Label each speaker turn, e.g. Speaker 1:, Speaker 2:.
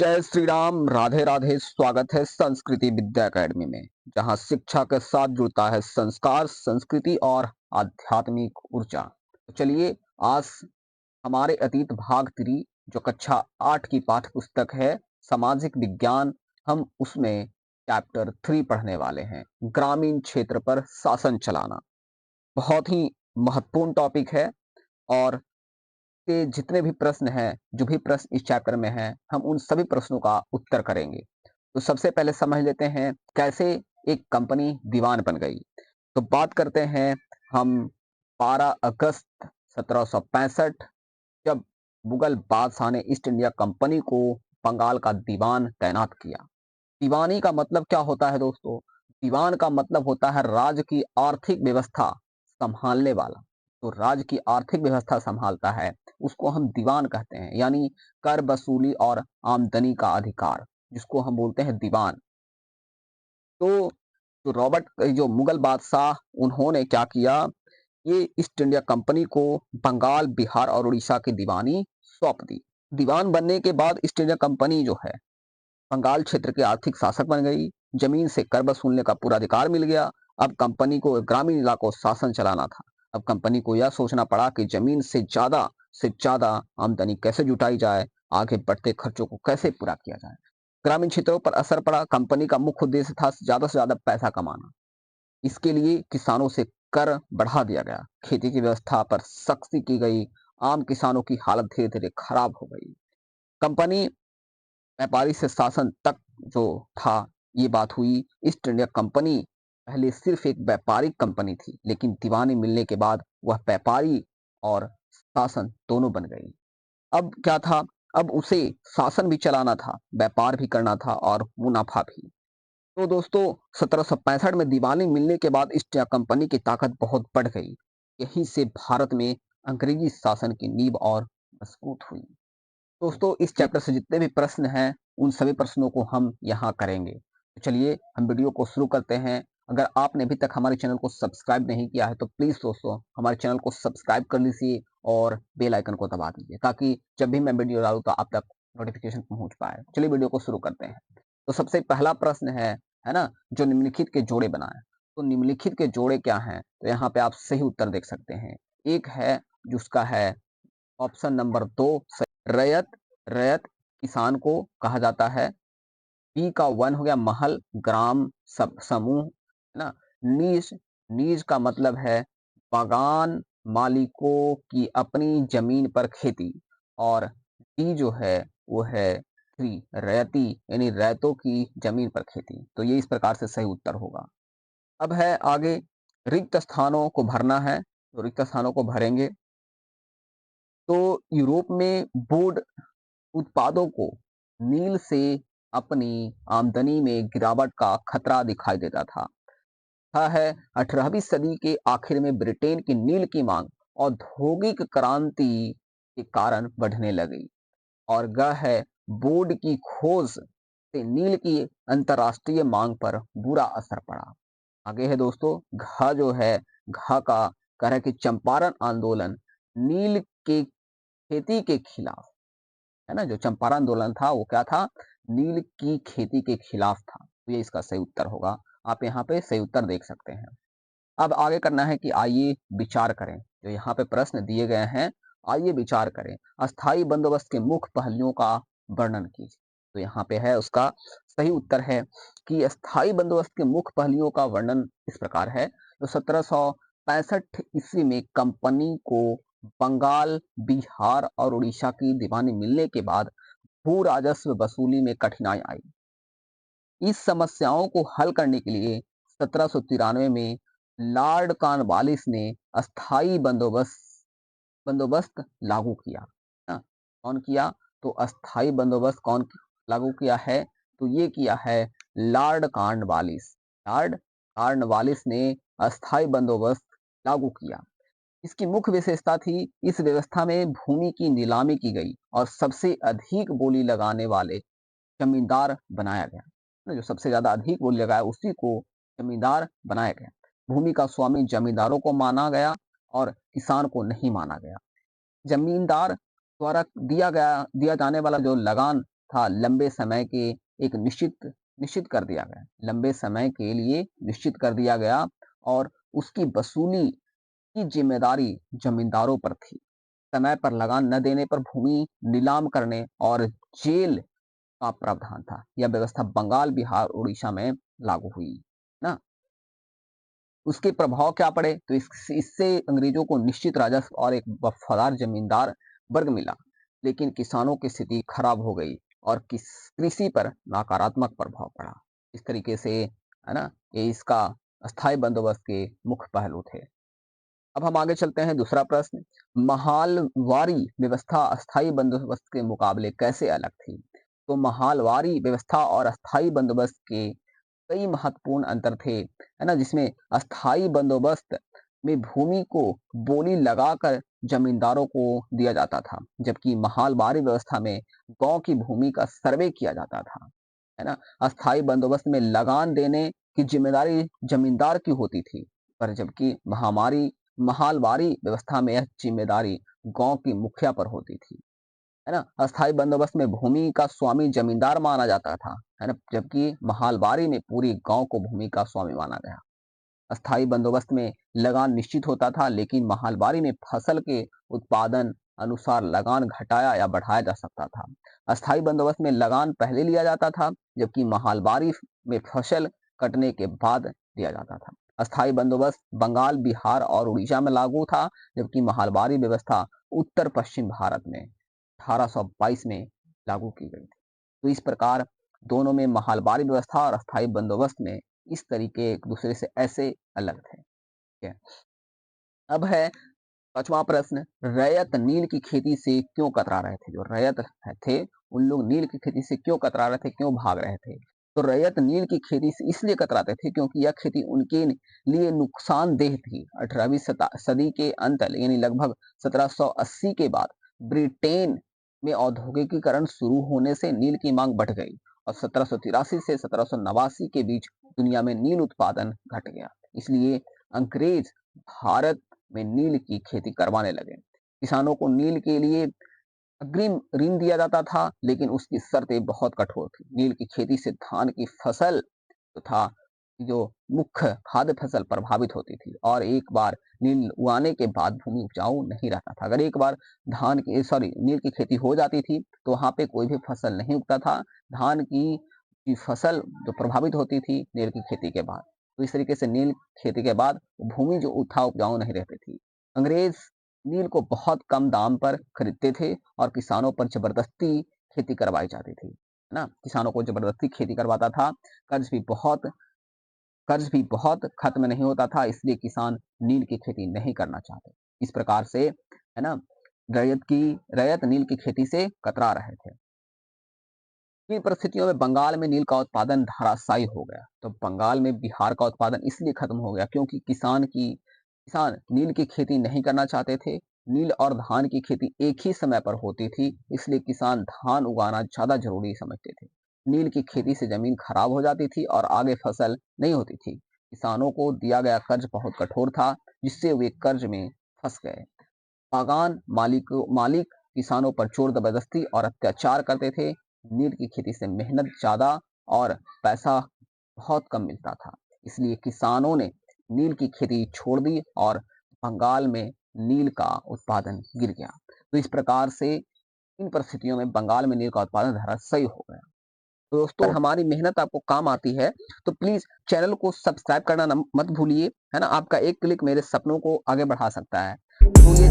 Speaker 1: जय श्री राम, राधे राधे। स्वागत है संस्कृति विद्या एकेडमी में, जहां शिक्षा के साथ जुड़ता है संस्कार, संस्कृति और आध्यात्मिक ऊर्जा। तो चलिए, आज हमारे अतीत भाग 3 जो कक्षा 8 की पाठ्य पुस्तक है सामाजिक विज्ञान, हम उसमें चैप्टर 3 पढ़ने वाले हैं, ग्रामीण क्षेत्र पर शासन चलाना। बहुत ही महत्वपूर्ण टॉपिक है और के जितने भी प्रश्न हैं, जो भी प्रश्न इस चैप्टर में हैं, हम उन सभी प्रश्नों का उत्तर करेंगे। तो सबसे पहले समझ लेते हैं कैसे एक कंपनी दीवान बन गई। तो बात करते हैं हम 12 अगस्त 1765, जब मुगल बादशाह ने ईस्ट इंडिया कंपनी को बंगाल का दीवान तैनात किया। दीवानी का मतलब क्या होता है दोस्तों? दीवान का मतलब होता है राज्य की आर्थिक व्यवस्था संभालने वाला। तो राज्य की आर्थिक व्यवस्था संभालता है, उसको हम दीवान कहते हैं, यानी कर वसूली और आमदनी का अधिकार, जिसको हम बोलते हैं दीवान। तो जो मुगल बादशाह, उन्होंने क्या किया, ये ईस्ट इंडिया कंपनी को बंगाल, बिहार और उड़ीसा की दीवानी सौंप दी। दीवान बनने के बाद ईस्ट इंडिया कंपनी जो है बंगाल क्षेत्र के आर्थिक शासक बन गई। जमीन से कर वसूलने का पूरा अधिकार मिल गया। अब कंपनी को ग्रामीण इलाकों शासन चलाना था। अब कंपनी को यह सोचना पड़ा कि जमीन से ज्यादा आमदनी कैसे जुटाई जाए, आगे बढ़ते खर्चों को कैसे पूरा किया जाए। ग्रामीण क्षेत्रों पर असर पड़ा। कंपनी का मुख्य उद्देश्य था से ज्यादा पैसा कमाना। इसके लिए किसानों से कर बढ़ा दिया गया, खेती की व्यवस्था पर सख्ती की गई। आम किसानों की हालत धीरे धीरे खराब हो गई। कंपनी व्यापारी से शासन तक जो था, ये बात हुई। ईस्ट इंडिया कंपनी पहले सिर्फ एक व्यापारिक कंपनी थी, लेकिन दीवानी मिलने के बाद वह व्यापारी और शासन दोनों बन गई। अब क्या था, अब उसे शासन भी चलाना था, व्यापार भी करना था और मुनाफा भी। तो दोस्तों, 1765 में दीवानी मिलने के बाद ईस्ट इंडिया कंपनी की ताकत बहुत बढ़ गई। यहीं से भारत में अंग्रेजी शासन की नींव और मजबूत हुई। दोस्तों, इस चैप्टर से जितने भी प्रश्न हैं, उन सभी प्रश्नों को हम यहाँ करेंगे। तो चलिए, हम वीडियो को शुरू करते हैं। अगर आपने अभी तक हमारे चैनल को सब्सक्राइब नहीं किया है, तो प्लीज दोस्तों हमारे चैनल को सब्सक्राइब कर लीजिए और बेल आइकन को दबा दीजिए, ताकि जब भी मैं वीडियो डालूं तो आप तक नोटिफिकेशन पहुंच पाए। चलिए, वीडियो को शुरू करते हैं। तो सबसे पहला प्रश्न है ना, जो निम्नलिखित के जोड़े बनाए। तो निम्नलिखित के जोड़े क्या हैं? तो यहाँ पे आप सही उत्तर देख सकते हैं। एक है जिसका है ऑप्शन नंबर 2, रैयत। रैयत किसान को कहा जाता है। बी का 1 हो गया महल, ग्राम, समूह, है ना। नीज, नीज का मतलब है बागान मालिकों की अपनी जमीन पर खेती। और डी जो है वो है 3, रैयती, यानी रैयतों की जमीन पर खेती। तो ये इस प्रकार से सही उत्तर होगा। अब है आगे, रिक्त स्थानों को भरना है। तो रिक्त स्थानों को भरेंगे। तो यूरोप में वुड उत्पादों को नील से अपनी आमदनी में गिरावट का खतरा दिखाई देता था। यह है 18वीं सदी के आखिर में ब्रिटेन की नील की मांग औद्योगिक क्रांति के कारण बढ़ने लगी। और वह है बोर्ड की खोज से नील की अंतरराष्ट्रीय मांग पर बुरा असर पड़ा। आगे है दोस्तों, घ जो है, घ का कह रहा है कि चंपारण आंदोलन नील के खेती के खिलाफ, है ना। जो चंपारण आंदोलन था वो क्या था? नील की खेती के खिलाफ था। तो ये इसका सही उत्तर होगा। आप यहाँ पे सही उत्तर देख सकते हैं। अब आगे करना है कि आइए विचार करें। जो यहाँ पे प्रश्न दिए गए हैं, आइए विचार करें। अस्थाई बंदोबस्त के मुख्य पहलुओं का वर्णन कीजिए। तो यहाँ पे है, उसका सही उत्तर है कि अस्थाई बंदोबस्त के मुख्य पहलुओं का वर्णन इस प्रकार है। तो 1765 ईस्वी में कंपनी को बंगाल, बिहार और उड़ीसा की दीवानी मिलने के बाद भू राजस्व वसूली में कठिनाई आई। इस समस्याओं को हल करने के लिए 1793 में लॉर्ड कॉर्नवालिस ने अस्थाई बंदोबस्त बंदोबस्त लागू किया। हाँ, कौन किया? तो अस्थाई बंदोबस्त कौन लागू किया है? तो ये किया है लॉर्ड कॉर्नवालिस। लॉर्ड कॉर्नवालिस ने अस्थाई बंदोबस्त लागू किया। इसकी मुख्य विशेषता थी, इस व्यवस्था में भूमि की नीलामी की गई और सबसे अधिक बोली लगाने वाले जमींदार बनाया गया। जो सबसे ज्यादा अधिक बोली लगाया उसी को जमींदार बनाया गया। भूमि का स्वामी जमींदारों को माना गया और किसान को नहीं माना गया। जमींदार द्वारा दिया जाने वाला जो लगान था लंबे समय के एक निश्चित कर दिया गया, लंबे समय के लिए निश्चित कर दिया गया और उसकी वसूली की जिम्मेदारी जमींदारों पर थी। समय पर लगान न देने पर भूमि नीलाम करने और जेल का प्रावधान था। यह व्यवस्था बंगाल, बिहार, उड़ीसा में लागू हुई ना। उसके प्रभाव क्या पड़े तो इससे अंग्रेजों को निश्चित राजस्व और एक वफादार जमींदार वर्ग मिला, लेकिन किसानों की स्थिति खराब हो गई और कृषि पर नकारात्मक प्रभाव पड़ा। इस तरीके से है ना, ये इसका अस्थायी बंदोबस्त के मुख्य पहलू थे। अब हम आगे चलते हैं। दूसरा प्रश्न, महालवारी व्यवस्था अस्थायी बंदोबस्त के मुकाबले कैसे अलग थी? तो महालवारी व्यवस्था और अस्थायी बंदोबस्त के कई महत्वपूर्ण अंतर थे, है ना, जिसमें अस्थायी बंदोबस्त में भूमि को बोली लगाकर जमींदारों को दिया जाता था, जबकि महालवारी व्यवस्था में गांव की भूमि का सर्वे किया जाता था, है ना। अस्थायी बंदोबस्त में लगान देने की जिम्मेदारी जमींदार की होती थी, पर जबकि महालवारी व्यवस्था में यह जिम्मेदारी गांव की मुखिया पर होती थी, है ना। अस्थायी बंदोबस्त में भूमि का स्वामी जमींदार माना जाता था, है ना, जबकि महालवारी में पूरी गांव को भूमि का स्वामी माना गया। अस्थायी बंदोबस्त में लगान निश्चित होता था, लेकिन महालवारी में फसल के उत्पादन अनुसार लगान घटाया या बढ़ाया जा सकता था। अस्थायी बंदोबस्त में लगान पहले लिया जाता था, जबकि महालवारी में फसल कटने के बाद लिया जाता था। अस्थायी बंदोबस्त बंगाल, बिहार और उड़ीसा में लागू था, जबकि महालवारी व्यवस्था उत्तर पश्चिम भारत में 1822 में लागू की गई थी। तो इस प्रकार दोनों में महालवारी व्यवस्था और अस्थायी बंदोबस्त में इस तरीके एक दूसरे से ऐसे अलग थे। ठीक है। अब है पांचवा प्रश्न, रैयत नील की खेती से क्यों कतरा रहे थे? जो रैयत थे उन लोग नील की खेती से क्यों कतरा रहे थे, क्यों भाग रहे थे? तो रैयत नील की खेती से इसलिए कतराते थे क्योंकि यह खेती उनके लिए नुकसानदेह थी। 18वीं सदी के अंत यानी लगभग 1780 के बाद ब्रिटेन में औद्योगिकीकरण शुरू होने से नील की मांग बढ़ गई और 1783 से 1789 के बीच दुनिया में नील उत्पादन घट गया। इसलिए अंग्रेज भारत में नील की खेती करवाने लगे। किसानों को नील के लिए अग्रिम ऋण दिया जाता था, लेकिन उसकी शर्तें बहुत कठोर थी। नील की खेती से धान की फसल तथा जो मुख्य खाद्य फसल प्रभावित होती थी और एक बार नील उगाने के बाद भूमि उपजाऊ नहीं रहता था। अगर एक बार नील की खेती हो जाती थी तो वहां पे कोई भी फसल नहीं उगता था। धान की फसल जो प्रभावित होती थी नील की खेती के बाद, तो इस तरीके से नील खेती के बाद भूमि जो था उपजाऊ नहीं रहती थी। अंग्रेज नील को बहुत कम दाम पर खरीदते थे और किसानों पर जबरदस्ती खेती करवाई जाती थी, है ना। किसानों को जबरदस्ती खेती करवाता था। कर्ज भी बहुत खत्म नहीं होता था, इसलिए किसान नील की खेती नहीं करना चाहते। इस प्रकार से, है ना, रैयत नील की खेती से कतरा रहे थे। इन परिस्थितियों में बंगाल में नील का उत्पादन धराशायी हो गया। तो बंगाल में बिहार का उत्पादन इसलिए खत्म हो गया क्योंकि किसान नील की खेती नहीं करना चाहते थे। नील और धान की खेती एक ही समय पर होती थी, इसलिए किसान धान उगाना ज्यादा जरूरी समझते थे। नील की खेती से जमीन खराब हो जाती थी और आगे फसल नहीं होती थी। किसानों को दिया गया कर्ज बहुत कठोर था, जिससे वे कर्ज में फंस गए। बागान मालिक किसानों पर चोर जबरदस्ती और अत्याचार करते थे। नील की खेती से मेहनत ज्यादा और पैसा बहुत कम मिलता था, इसलिए किसानों ने नील की खेती छोड़ दी और बंगाल में नील का उत्पादन गिर गया। तो इस प्रकार से इन परिस्थितियों में बंगाल में नील का उत्पादन धराशायी हो गया। तो दोस्तों, अगर हमारी मेहनत आपको काम आती है तो प्लीज चैनल को सब्सक्राइब करना मत भूलिए, है ना। आपका एक क्लिक मेरे सपनों को आगे बढ़ा सकता है। तो ये